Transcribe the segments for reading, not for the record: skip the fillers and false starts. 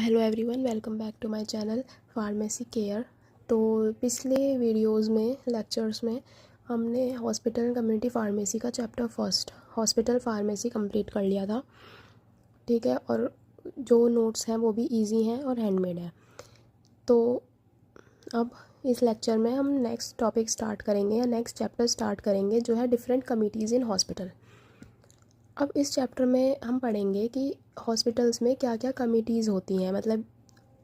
Hello everyone, welcome back to my channel pharmacy care. तो पिछले videos में lectures में हमने हॉस्पिटल एंड कम्युनिटी फार्मेसी का chapter first hospital pharmacy complete कर लिया था। ठीक है, और जो नोट्स हैं वो भी इजी हैं और हैंडमेड है। तो अब इस लेक्चर में हम नेक्स्ट टॉपिक स्टार्ट करेंगे या नेक्स्ट चैप्टर स्टार्ट करेंगे, जो है डिफरेंट कमिटीज़ इन हॉस्पिटल। अब इस चैप्टर में हम पढ़ेंगे कि हॉस्पिटल्स में क्या क्या कमिटीज़ होती हैं। मतलब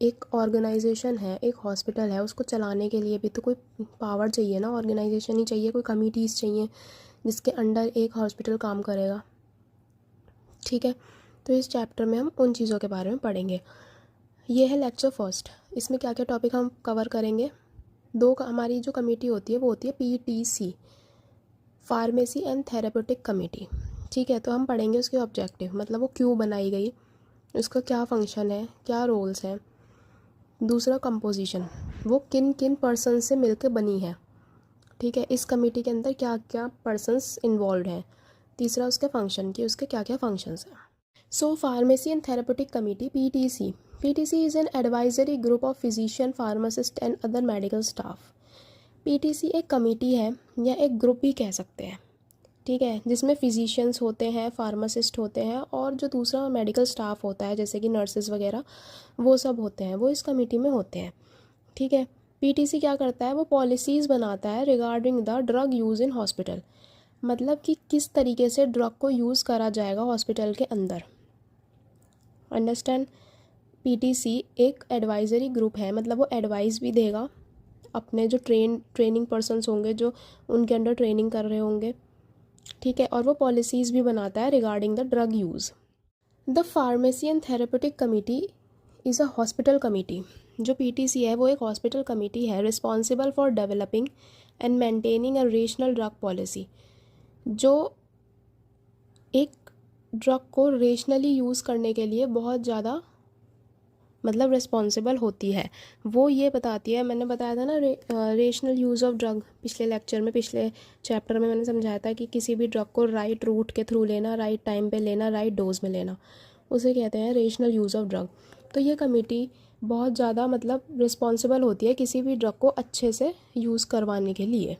एक ऑर्गेनाइजेशन है, एक हॉस्पिटल है, उसको चलाने के लिए भी तो कोई पावर चाहिए ना, ऑर्गेनाइजेशन ही चाहिए, कोई कमिटीज़ चाहिए जिसके अंडर एक हॉस्पिटल काम करेगा। ठीक है, तो इस चैप्टर में हम उन चीज़ों के बारे में पढ़ेंगे। ये है लेक्चर फर्स्ट। इसमें क्या क्या टॉपिक हम कवर करेंगे। हमारी जो कमेटी होती है वो होती है PTC, pharmacy and therapeutic committee. ठीक है, तो हम पढ़ेंगे उसके ऑब्जेक्टिव, मतलब वो क्यों बनाई गई, उसका क्या फंक्शन है, क्या रोल्स हैं। दूसरा कंपोजिशन, वो किन किन पर्सन से मिलकर बनी है। ठीक है, इस कमेटी के अंदर क्या क्या पर्सन्स इन्वॉल्व हैं। तीसरा उसके फंक्शन, कि उसके क्या क्या फंक्शंस हैं। So pharmacy and therapeutic committee PTC is an advisory group of physician, pharmacist and other medical staff. PTC एक कमेटी है या एक ग्रुप भी कह सकते हैं। ठीक है, जिसमें फिजिशियंस होते हैं, फार्मासिस्ट होते हैं और जो दूसरा मेडिकल स्टाफ होता है जैसे कि नर्सेज वगैरह, वो सब होते हैं, वो इस कमेटी में होते हैं। ठीक है, PTC क्या करता है, वो पॉलिसीज़ बनाता है regarding the drug use in hospital. मतलब कि किस तरीके से ड्रग को यूज़ करा जाएगा हॉस्पिटल के अंदर। अंडरस्टैंड। PTC एक एडवाइजरी ग्रुप है, मतलब वो एडवाइस भी देगा अपने जो ट्रेनिंग पर्सन्स होंगे, जो उनके अंडर ट्रेनिंग कर रहे होंगे। ठीक है, और वो पॉलिसीज़ भी बनाता है regarding the drug use. The pharmacy and therapeutic committee is a hospital committee. जो PTC है वो एक हॉस्पिटल कमेटी है, responsible for developing and maintaining a rational drug policy. जो एक ड्रग को रेशनली यूज़ करने के लिए बहुत ज़्यादा मतलब रिस्पॉन्सिबल होती है। वो ये बताती है, मैंने बताया था ना रेशनल यूज़ ऑफ ड्रग, पिछले लेक्चर में, पिछले चैप्टर में मैंने समझाया था कि किसी भी ड्रग को राइट रूट के थ्रू लेना, राइट टाइम पे लेना, राइट डोज में लेना, उसे कहते हैं रेशनल यूज़ ऑफ ड्रग। तो ये कमेटी बहुत ज़्यादा मतलब रिस्पॉन्सिबल होती है किसी भी ड्रग को अच्छे से यूज़ करवाने के लिए।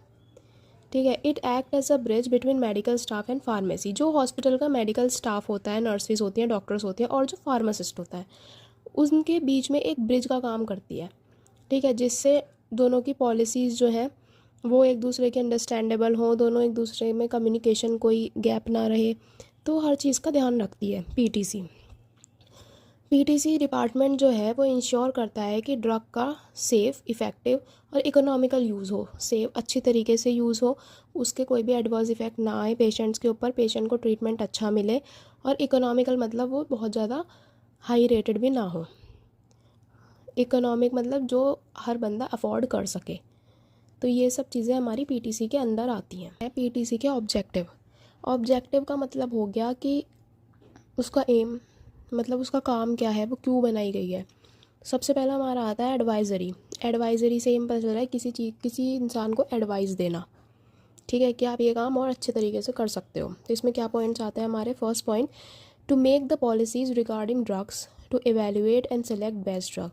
ठीक है, it act as a bridge between medical staff and pharmacy. जो हॉस्पिटल का मेडिकल स्टाफ होता है, नर्सेज होती हैं, डॉक्टर्स होती हैं, और जो फार्मासिस्ट होता है, उनके बीच में एक ब्रिज का काम करती है। ठीक है, जिससे दोनों की पॉलिसीज़ जो है वो एक दूसरे के अंडरस्टैंडेबल हों, दोनों एक दूसरे में कम्युनिकेशन कोई गैप ना रहे, तो हर चीज़ का ध्यान रखती है PTC डिपार्टमेंट जो है वो इंश्योर करता है कि ड्रग का सेफ़, इफ़ेक्टिव और इकोनॉमिकल यूज़ हो। सेफ अच्छी तरीके से यूज़ हो, उसके कोई भी एडवर्स इफ़ेक्ट ना आए पेशेंट्स के ऊपर, पेशेंट को ट्रीटमेंट अच्छा मिले, और इकोनॉमिकल मतलब वो बहुत ज़्यादा हाई रेटेड भी ना हो। इकोनॉमिक मतलब जो हर बंदा अफोर्ड कर सके। तो ये सब चीज़ें हमारी PTC के अंदर आती हैं। PTC के ऑब्जेक्टिव का मतलब हो गया कि उसका एम, मतलब उसका काम क्या है, वो क्यों बनाई गई है। सबसे पहला हमारा आता है एडवाइज़री से एम पता चल रहा है किसी इंसान को एडवाइस देना। ठीक है, कि आप ये काम और अच्छे तरीके से कर सकते हो। तो इसमें क्या पॉइंट्स आते हैं हमारे। First point, to make the policies regarding drugs, to evaluate and select best drug.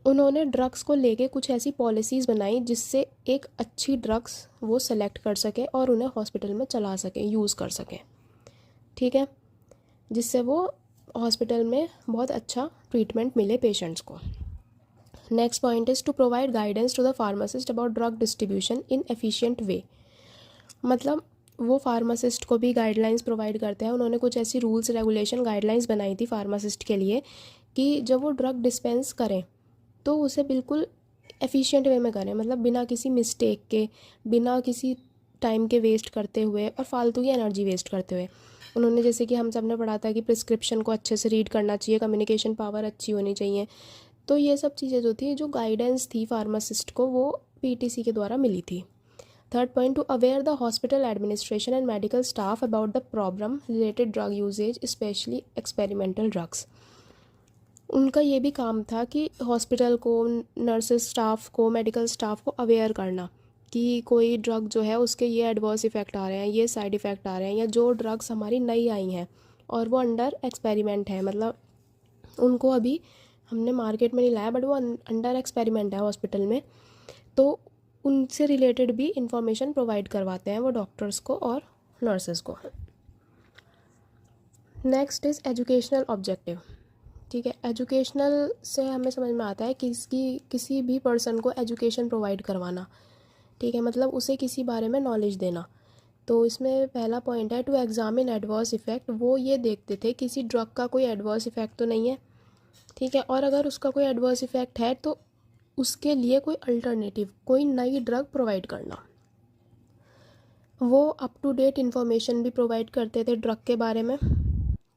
उन्होंने ड्रग्स को लेके कुछ ऐसी पॉलिसीज़ बनाई जिससे एक अच्छी ड्रग्स वो सेलेक्ट कर सके और उन्हें हॉस्पिटल में चला सके, यूज़ कर सके। ठीक है, जिससे वो हॉस्पिटल में बहुत अच्छा ट्रीटमेंट मिले पेशेंट्स को। Next point is to provide guidance to the pharmacist about drug distribution in efficient way. मतलब वो फार्मासिस्ट को भी गाइडलाइंस प्रोवाइड करते हैं। उन्होंने कुछ ऐसी रूल्स, रेगुलेशन, गाइडलाइंस बनाई थी फार्मासिस्ट के लिए कि जब वो ड्रग डिस्पेंस करें तो उसे बिल्कुल एफिशिएंट वे में करें, मतलब बिना किसी मिस्टेक के, बिना किसी टाइम के वेस्ट करते हुए और फालतू की एनर्जी वेस्ट करते हुए। उन्होंने, जैसे कि हम सब ने पढ़ा था कि प्रिस्क्रिप्शन को अच्छे से रीड करना चाहिए, कम्युनिकेशन पावर अच्छी होनी चाहिए। तो ये सब चीज़ें जो थी, जो गाइडेंस थी फार्मासिस्ट को, वो PTC के द्वारा मिली थी। Third point, to aware the hospital administration and medical staff about the problem related drug usages, specially experimental drugs. उनका ये भी काम था कि हॉस्पिटल को, नर्सेस स्टाफ को, मेडिकल स्टाफ को अवेयर करना कि कोई ड्रग जो है उसके ये एडवर्स इफ़ेक्ट आ रहे हैं, ये साइड इफ़ेक्ट आ रहे हैं, या जो ड्रग्स हमारी नई आई हैं और वो अंडर एक्सपेरिमेंट है, मतलब उनको अभी हमने मार्केट में नहीं लाया, बट वो अंडर एक्सपेरिमेंट है हॉस्पिटल में, तो उनसे रिलेटेड भी इंफॉर्मेशन प्रोवाइड करवाते हैं वो डॉक्टर्स को और नर्सेस को। Next is educational objective. ठीक है, एजुकेशनल से हमें समझ में आता है किसी भी पर्सन को एजुकेशन प्रोवाइड करवाना। ठीक है, मतलब उसे किसी बारे में नॉलेज देना। तो इसमें पहला पॉइंट है टू एग्जामिन एडवर्स इफ़ेक्ट। वो ये देखते थे किसी ड्रग का कोई एडवर्स इफ़ेक्ट तो नहीं है। ठीक है, और अगर उसका कोई एडवर्स इफ़ेक्ट है तो उसके लिए कोई अल्टरनेटिव, कोई नई ड्रग प्रोवाइड करना। वो अप टू डेट इन्फॉर्मेशन भी प्रोवाइड करते थे ड्रग के बारे में।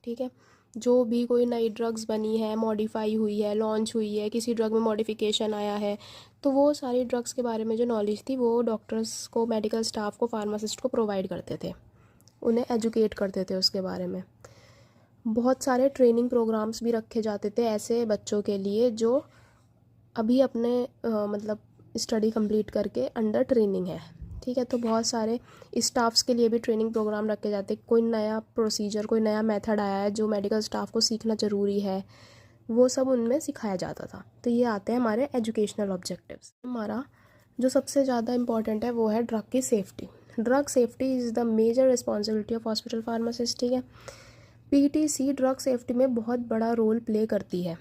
ठीक है, जो भी कोई नई ड्रग्स बनी है, मॉडिफाई हुई है, लॉन्च हुई है, किसी ड्रग में मॉडिफिकेशन आया है, तो वो सारी ड्रग्स के बारे में जो नॉलेज थी वो डॉक्टर्स को, मेडिकल स्टाफ को, फार्मासिस्ट को प्रोवाइड करते थे, उन्हें एजुकेट करते थे उसके बारे में। बहुत सारे ट्रेनिंग प्रोग्राम्स भी रखे जाते थे ऐसे बच्चों के लिए जो अभी अपने मतलब स्टडी कंप्लीट करके अंडर ट्रेनिंग है। ठीक है, तो बहुत सारे स्टाफ्स के लिए भी ट्रेनिंग प्रोग्राम रखे जाते। कोई नया प्रोसीजर, कोई नया मेथड आया है जो मेडिकल स्टाफ को सीखना ज़रूरी है, वो सब उनमें सिखाया जाता था। तो ये आते हैं हमारे एजुकेशनल ऑब्जेक्टिव्स। हमारा जो सबसे ज़्यादा इम्पॉर्टेंट है वो है ड्रग की safety. Drug safety is the major responsibility of hospital pharmacist. ठीक है, पीटीसी ड्रग सेफ्टी में बहुत बड़ा रोल प्ले करती है।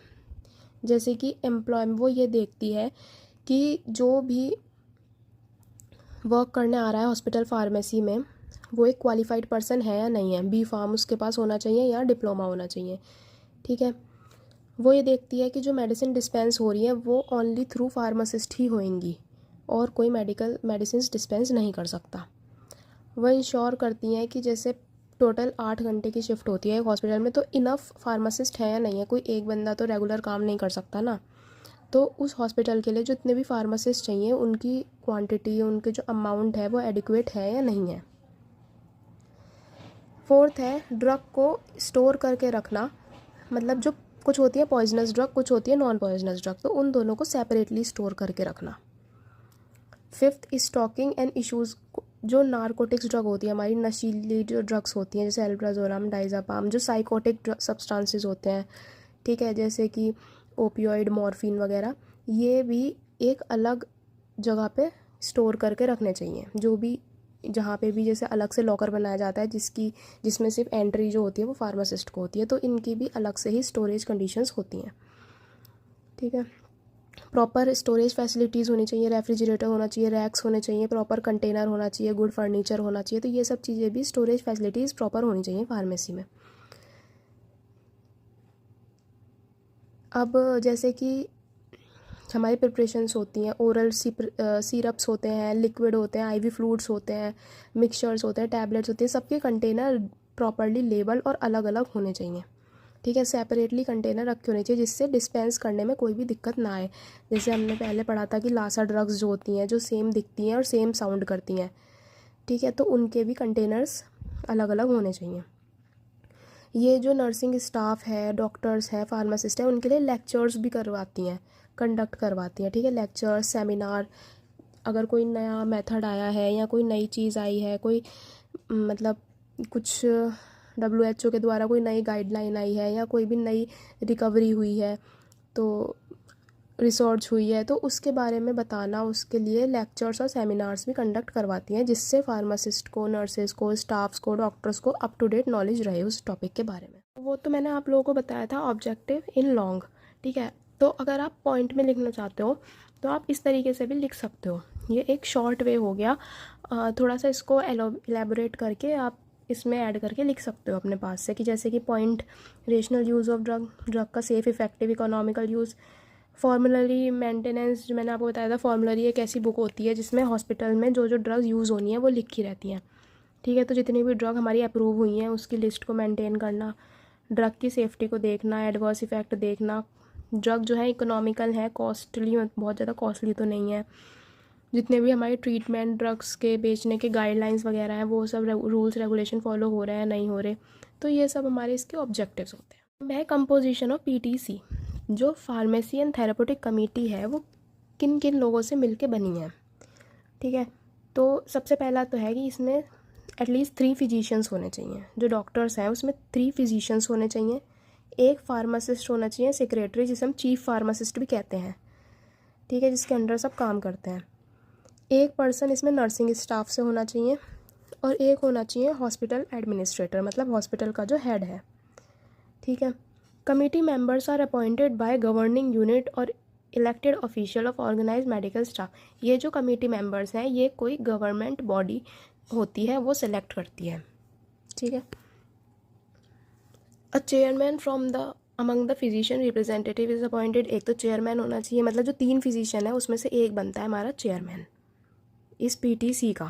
जैसे कि वो ये देखती है कि जो भी वर्क करने आ रहा है हॉस्पिटल फार्मेसी में वो एक क्वालिफाइड पर्सन है या नहीं है, बी फार्म उसके पास होना चाहिए या डिप्लोमा होना चाहिए। ठीक है, वो ये देखती है कि जो मेडिसिन डिस्पेंस हो रही है वो ओनली थ्रू फार्मासिस्ट ही होएंगी और कोई मेडिसिन डिस्पेंस नहीं कर सकता। वो इंश्योर करती हैं कि जैसे टोटल 8 घंटे की शिफ्ट होती है हॉस्पिटल में, तो इनफ फार्मासिस्ट है या नहीं है, कोई एक बंदा तो रेगुलर काम नहीं कर सकता ना। तो उस हॉस्पिटल के लिए जितने भी फार्मासिस्ट चाहिए उनकी क्वांटिटी, उनके जो अमाउंट है वो एडिक्वेट है या नहीं है। फोर्थ है ड्रग को स्टोर करके रखना। मतलब जो कुछ होती है पॉइजनस ड्रग, कुछ होती है नॉन पॉइजनस ड्रग, तो उन दोनों को सेपरेटली स्टोर करके रखना। Fifth stocking and issues. जो नारकोटिक्स ड्रग होती है, हमारी नशीली जो ड्रग्स होती हैं, जैसे एल्प्राजोलम, डाइज़ापाम, जो साइकोटिक सब्सटेंसेस होते हैं, ठीक है, जैसे कि ओपियोइड, मॉर्फिन वगैरह, ये भी एक अलग जगह पे स्टोर करके रखने चाहिए। जो भी जहाँ पे भी जैसे अलग से लॉकर बनाया जाता है जिसमें सिर्फ एंट्री जो होती है वो फार्मासिस्ट को होती है, तो इनकी भी अलग से ही स्टोरेज कंडीशंस होती हैं। ठीक है, प्रॉपर स्टोरेज फैसिलिटीज़ होनी चाहिए, रेफ्रिजरेटर होना चाहिए, रैक्स होने चाहिए, प्रॉपर कंटेनर होना चाहिए, गुड फर्नीचर होना चाहिए। तो ये सब चीज़ें भी स्टोरेज फैसिलिटीज़ प्रॉपर होनी चाहिए फार्मेसी में। अब जैसे कि हमारी प्रिपरेशंस होती हैं, ओरल सिरप्स होते हैं, लिक्विड होते हैं, आईवी फ्लूइड्स होते हैं, मिक्सचर्स होते हैं, टैबलेट्स होते हैं, सबके कंटेनर प्रॉपरली लेबल और अलग अलग होने चाहिए। ठीक है, सेपरेटली कंटेनर रखे होने चाहिए जिससे डिस्पेंस करने में कोई भी दिक्कत ना आए। जैसे हमने पहले पढ़ा था कि लासा ड्रग्स जो होती हैं, जो सेम दिखती हैं और सेम साउंड करती हैं, ठीक है, तो उनके भी कंटेनर्स अलग अलग होने चाहिए। ये जो नर्सिंग स्टाफ है, डॉक्टर्स हैं, फार्मासिस्ट हैं, उनके लिए लेक्चर्स भी करवाती हैं, कंडक्ट करवाती हैं। ठीक है, लेक्चर, सेमिनार, अगर कोई नया मेथड आया है या कोई नई चीज़ आई है, कोई मतलब कुछ WHO के द्वारा कोई नई गाइडलाइन आई है या कोई भी नई रिकवरी हुई है, तो रिसर्च हुई है, तो उसके बारे में बताना, उसके लिए लेक्चर्स और सेमिनार्स भी कंडक्ट करवाती हैं जिससे फार्मासिस्ट को, नर्सेज को, स्टाफ्स को, डॉक्टर्स को अप टू डेट नॉलेज रहे उस टॉपिक के बारे में। वो तो मैंने आप लोगों को बताया था ऑब्जेक्टिव इन लॉन्ग। ठीक है, तो अगर आप पॉइंट में लिखना चाहते हो तो आप इस तरीके से भी लिख सकते हो। ये एक शॉर्ट वे हो गया, थोड़ा सा इसको एलेबोरेट करके आप इसमें ऐड करके लिख सकते हो अपने पास से, कि जैसे कि point, rational use of drug का safe, effective, economical use, formulary maintenance. जो मैंने आपको बताया था, फॉर्मुलरी एक ऐसी बुक होती है जिसमें हॉस्पिटल में जो जो ड्रग्स यूज़ होनी है वो लिखी रहती हैं। ठीक है, तो जितनी भी ड्रग हमारी अप्रूव हुई हैं उसकी लिस्ट को मेंटेन करना, ड्रग की सेफ्टी को देखना, एडवर्स इफ़ेक्ट देखना, ड्रग जो है इकोनॉमिकल है, कॉस्टली, बहुत ज़्यादा कॉस्टली तो नहीं है, जितने भी हमारे ट्रीटमेंट ड्रग्स के बेचने के गाइडलाइंस वगैरह हैं वो सब रूल्स रेगुलेशन फॉलो हो रहे हैं नहीं हो रहे, तो ये सब हमारे इसके ऑब्जेक्टिव्स होते हैं। वह कंपोजिशन ऑफ पीटीसी, जो फार्मेसी एंड थेरेपेटिक कमेटी है वो किन किन लोगों से मिलके बनी है। ठीक है, तो सबसे पहला तो है कि इसमें एटलीस्ट 3 फिजिशियंस होने चाहिए। जो डॉक्टर्स हैं उसमें 3 फिजिशियंस होने चाहिए, एक फार्मासिस्ट होना चाहिए, सेक्रेटरी जिसे हम चीफ फार्मासिस्ट भी कहते हैं, ठीक है, जिसके अंडर सब काम करते हैं। एक पर्सन इसमें नर्सिंग स्टाफ से होना चाहिए और एक होना चाहिए हॉस्पिटल एडमिनिस्ट्रेटर, मतलब हॉस्पिटल का जो हेड है, ठीक है। Committee members are appointed by governing unit और elected official of organize medical staff. ये जो कमेटी मेंबर्स हैं ये कोई गवर्नमेंट बॉडी होती है, वो सिलेक्ट करती है, ठीक है। A chairman from the among the physician representative is appointed. एक तो चेयरमैन होना चाहिए, मतलब जो 3 फिजिशियन है उसमें से एक बनता है हमारा चेयरमैन इस पीटीसी का,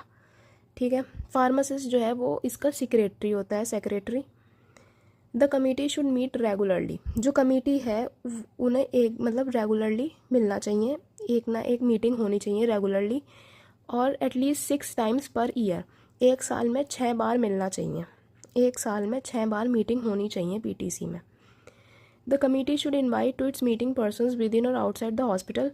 ठीक है। फार्मासिस्ट जो है वो इसका सेक्रेटरी होता है, secretary. The committee should meet regularly. जो कमिटी है उन्हें एक मतलब रेगुलरली मिलना चाहिए, एक ना एक मीटिंग होनी चाहिए रेगुलरली, और एटलीस्ट 6 टाइम्स पर ईयर, एक साल में 6 बार मिलना चाहिए, एक साल में 6 बार मीटिंग होनी चाहिए पीटीसी में। The committee should invite to its meeting persons within और आउटसाइड द हॉस्पिटल।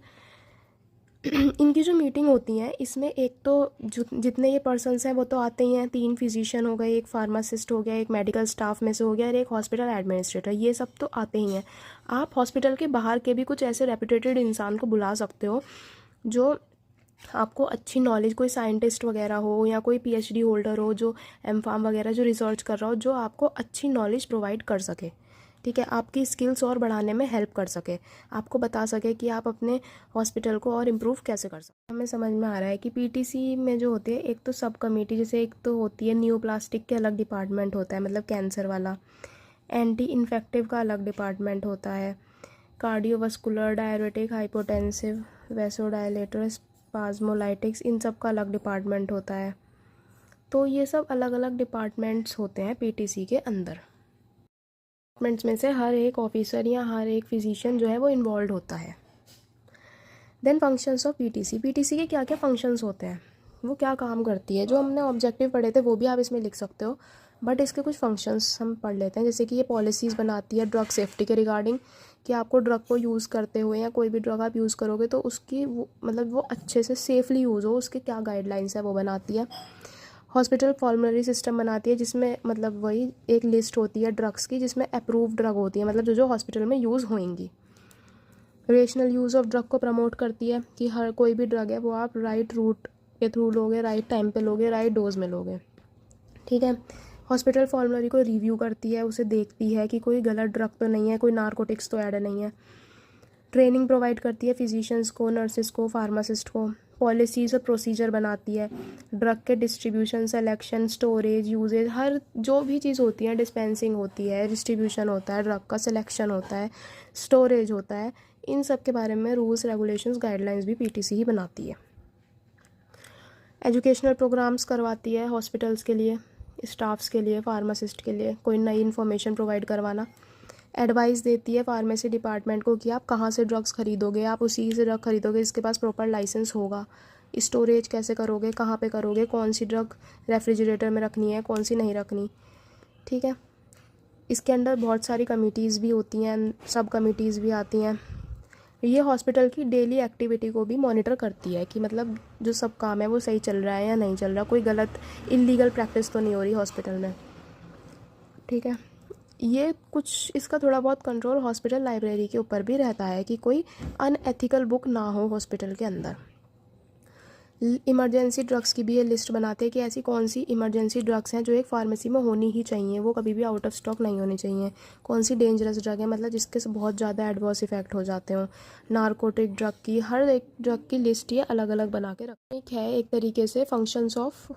इनकी जो मीटिंग होती हैं इसमें एक तो जितने ये पर्सनस हैं वो तो आते ही हैं, 3 फिजिशियन हो गए, एक फार्मासिस्ट हो गया, एक मेडिकल स्टाफ में से हो गया और एक हॉस्पिटल एडमिनिस्ट्रेटर, ये सब तो आते ही हैं। आप हॉस्पिटल के बाहर के भी कुछ ऐसे रेपुटेटेड इंसान को बुला सकते हो जो आपको अच्छी नॉलेज, कोई साइंटिस्ट वगैरह हो या कोई पीएचडी होल्डर हो जो एमफार्म वगैरह जो रिसर्च कर रहा हो, जो आपको अच्छी नॉलेज प्रोवाइड कर सके, ठीक है, आपकी स्किल्स और बढ़ाने में हेल्प कर सके, आपको बता सके कि आप अपने हॉस्पिटल को और इम्प्रूव कैसे कर सकते। हमें समझ में आ रहा है कि पीटीसी में जो होती है एक तो सब कमेटी, जैसे एक तो होती है न्यूप्लास्टिक के अलग डिपार्टमेंट होता है, मतलब कैंसर वाला, एंटी इन्फेक्टिव का अलग डिपार्टमेंट होता है, कार्डियोवास्कुलर, डायबिटिक, हाइपोटेंसिव, वेसोडायलेटर, स्पाज्मोलाइटिक्स, इन सब का अलग डिपार्टमेंट होता है। तो ये सब अलग अलग डिपार्टमेंट्स होते हैं पीटीसी के अंदर। डिपार्टमेंट्स में से हर एक ऑफिसर या हर एक फिजिशियन जो है वो इन्वॉल्व होता है। Then functions of PTC. PTC के क्या क्या फंक्शंस होते हैं, वो क्या काम करती है, जो हमने ऑब्जेक्टिव पढ़े थे वो भी आप इसमें लिख सकते हो, बट इसके कुछ फंक्शंस हम पढ़ लेते हैं। जैसे कि ये पॉलिसीज़ बनाती है ड्रग सेफ्टी के रिगार्डिंग, कि आपको ड्रग को यूज़ करते हुए या कोई भी ड्रग आप यूज़ करोगे तो उसकी वो मतलब वो अच्छे से सेफली यूज़ हो, उसके क्या गाइडलाइंस है वो बनाती है। हॉस्पिटल फॉर्मुलरी सिस्टम बनाती है, जिसमें मतलब वही एक लिस्ट होती है ड्रग्स की, जिसमें अप्रूव ड्रग होती है, मतलब जो जो हॉस्पिटल में यूज़ होंगी। रेशनल यूज़ ऑफ ड्रग को प्रमोट करती है कि हर कोई भी ड्रग है वो आप राइट रूट के थ्रू लोगे, राइट टाइम पे लोगे, राइट डोज में लोगे, ठीक है। हॉस्पिटल फॉर्मुलरी को रिव्यू करती है, उसे देखती है कि कोई गलत ड्रग तो नहीं है, कोई नारकोटिक्स तो ऐड नहीं है। ट्रेनिंग प्रोवाइड करती है फिजिशियंस को, नर्सिस को, फार्मासिस्ट को। पॉलिसीज़ और प्रोसीजर बनाती है, ड्रग के डिस्ट्रीब्यूशन, सेलेक्शन, स्टोरेज, यूजेज, हर जो भी चीज़ होती है, डिस्पेंसिंग होती है, डिस्ट्रीब्यूशन होता है, ड्रग का सिलेक्शन होता है, स्टोरेज होता है, इन सब के बारे में रूल्स, रेगुलेशंस, गाइडलाइंस भी पीटीसी ही बनाती है। एजुकेशनल प्रोग्राम्स करवाती है हॉस्पिटल्स के लिए, स्टाफ्स के लिए, फार्मासिस्ट के लिए, कोई नई इन्फॉर्मेशन प्रोवाइड करवाना। एडवाइस देती है फार्मेसी डिपार्टमेंट को कि आप कहाँ से ड्रग्स खरीदोगे, आप उसी से ड्रग खरीदोगे जिसके पास प्रॉपर लाइसेंस होगा। स्टोरेज कैसे करोगे, कहाँ पे करोगे, कौन सी ड्रग रेफ्रिजरेटर में रखनी है, कौन सी नहीं रखनी, ठीक है। इसके अंदर बहुत सारी कमिटीज़ भी होती हैं, सब कमिटीज़ भी आती हैं। ये हॉस्पिटल की डेली एक्टिविटी को भी मॉनिटर करती है कि मतलब जो सब काम है वो सही चल रहा है या नहीं चल रहा, कोई गलत इलीगल प्रैक्टिस तो नहीं हो रही हॉस्पिटल में, ठीक है। ये कुछ इसका थोड़ा बहुत कंट्रोल हॉस्पिटल लाइब्रेरी के ऊपर भी रहता है कि कोई अनएथिकल बुक ना हो हॉस्पिटल के अंदर। इमरजेंसी ड्रग्स की भी ये लिस्ट बनाते हैं कि ऐसी कौन सी इमरजेंसी ड्रग्स हैं जो एक फार्मेसी में होनी ही चाहिए, वो कभी भी आउट ऑफ स्टॉक नहीं होनी चाहिए। कौन सी डेंजरस ड्रग है, मतलब जिसके से बहुत ज़्यादा एडवर्स इफेक्ट हो जाते हो। नारकोटिक ड्रग की, हर एक ड्रग की लिस्ट ये अलग अलग बना के रखनी है, एक तरीके से फंक्शंस ऑफ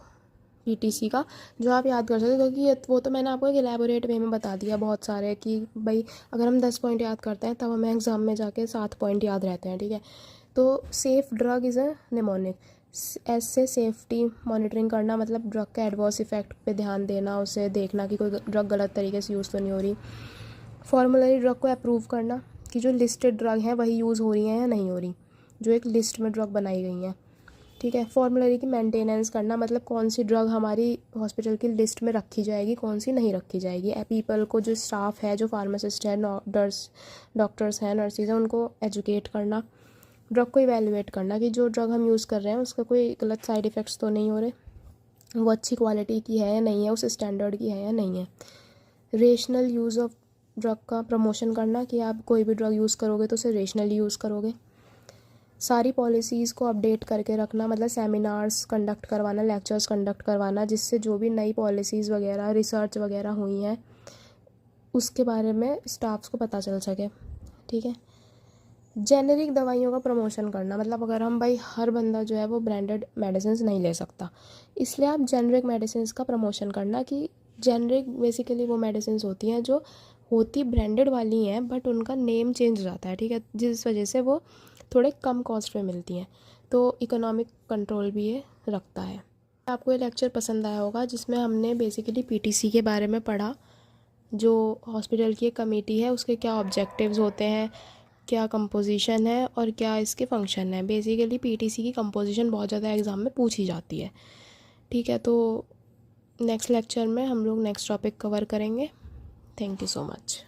पीटीसी का, जो आप याद कर सकते हो, क्योंकि वो तो मैंने आपको एक एलैबोरेट वे में बता दिया बहुत सारे कि भाई अगर हम 10 पॉइंट याद करते हैं तब हमें एग्ज़ाम में जाके 7 पॉइंट याद रहते हैं, ठीक है। तो safe drug is a mnemonic, ऐसे सेफ्टी मॉनिटरिंग करना, मतलब ड्रग के एडवर्स इफेक्ट पे ध्यान देना, उसे देखना कि कोई ड्रग गलत तरीके से यूज़ तो नहीं हो रही। फॉर्मुलरी ड्रग को अप्रूव करना कि जो लिस्टेड ड्रग हैं वही यूज़ हो रही हैं या नहीं हो रही, जो एक लिस्ट में ड्रग बनाई गई हैं, ठीक है। फॉर्मुलरी की मेंटेनेंस करना, मतलब कौन सी ड्रग हमारी हॉस्पिटल की लिस्ट में रखी जाएगी, कौन सी नहीं रखी जाएगी। पीपल को, जो स्टाफ है, जो फार्मासिस्ट है, डॉक्टर्स हैं, नर्सिस हैं, उनको एजुकेट करना। ड्रग को इवेलुएट करना कि जो ड्रग हम यूज़ कर रहे हैं उसका कोई गलत साइड इफ़ेक्ट्स तो नहीं हो रहे, वो अच्छी क्वालिटी की है या नहीं है, उस स्टैंडर्ड की है या नहीं है। रेशनल यूज़ ऑफ ड्रग का प्रमोशन करना कि आप कोई भी ड्रग यूज़ करोगे तो उसे रेशनली यूज़ करोगे। सारी पॉलिसीज़ को अपडेट करके रखना, मतलब सेमिनार्स कंडक्ट करवाना, लेक्चर्स कंडक्ट करवाना, जिससे जो भी नई पॉलिसीज़ वगैरह, रिसर्च वगैरह हुई हैं उसके बारे में स्टाफ्स को पता चल सके। ठीक है। जेनेरिक दवाइयों का प्रमोशन करना, मतलब अगर हम भाई हर बंदा जो है वो ब्रांडेड मेडिसिन नहीं ले सकता, इसलिए आप जेनेरिक मेडिसिन का प्रमोशन करना कि जेनेरिक बेसिकली वो मेडिसिन होती हैं जो होती ब्रांडेड वाली हैं बट उनका नेम चेंज हो जाता है। ठीक है, जिस वजह से वो थोड़े कम कॉस्ट में मिलती हैं, तो इकोनॉमिक कंट्रोल भी ये रखता है। आपको ये लेक्चर पसंद आया होगा जिसमें हमने बेसिकली पीटीसी के बारे में पढ़ा, जो हॉस्पिटल की एक कमेटी है उसके क्या ऑब्जेक्टिव्स होते हैं, क्या कंपोजिशन है और क्या इसके फंक्शन है। बेसिकली पीटीसी की कंपोजिशन बहुत ज़्यादा एग्ज़ाम में पूछी जाती है। ठीक है, तो नेक्स्ट लेक्चर में हम लोग नेक्स्ट टॉपिक कवर करेंगे। Thank you so much.